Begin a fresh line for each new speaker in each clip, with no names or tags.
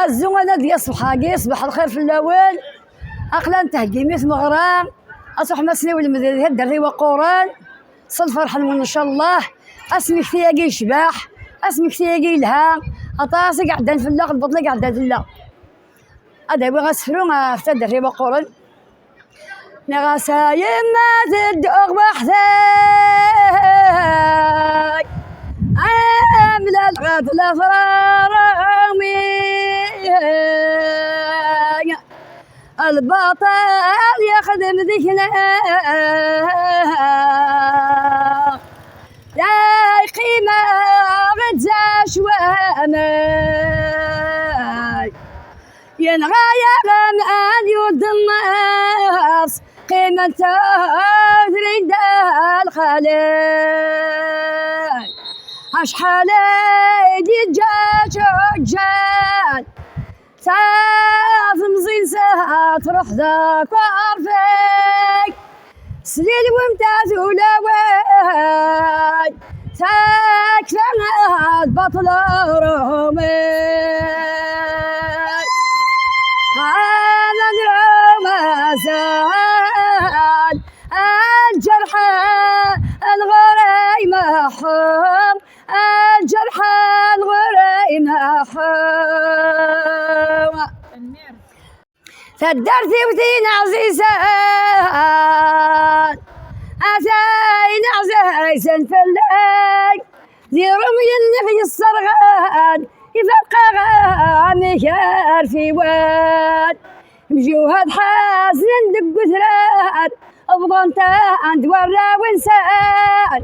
الزوانة ديال صبحاكي صباح الخير في الاول. اقلام تهجيميت مغرام اصبح مسني والمدير الدري وقوران صل فرحا ان شاء الله. اسمي كثياقي شباح اسمي كثياقي لها اطاسي قاعدين في الله البطل قاعدين في الله هذا يبغى غسفرون في الدري وقوران نغاسايم ما تدوغ بحثك عامل الغد الافرارامي البطل يخدم ذكنا لا قيمة غتزاش وامي ينغايا غمان يود الناس قيمة تريد الخليل أشحال يدي جان تاف مزين تروح ذاك وعرفك سليل ومتاز ولوين تاكفى بطل رومي هذا الرمزان الجرحى الغري محوم الجرحى الغري محوم فدرتي وتين عزيزان أتاين عزيزان فلاك ذي رمي النفي الصرغان يفرق غامي في واد مجوهد حازن دق ثران أبغنت عند ورا وانسان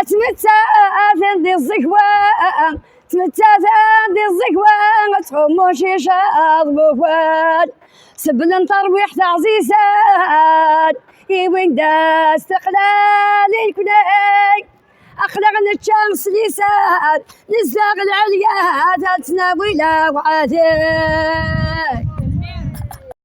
أتمتاثل دي الزكوان تمتاثل دي الزكوان تخمو شيشة بوفان سبل ترويح تعزيزان يوين دا استقلال الكناك أخلق الشمس لسان نزاق العليا تتناوي لا وعاتي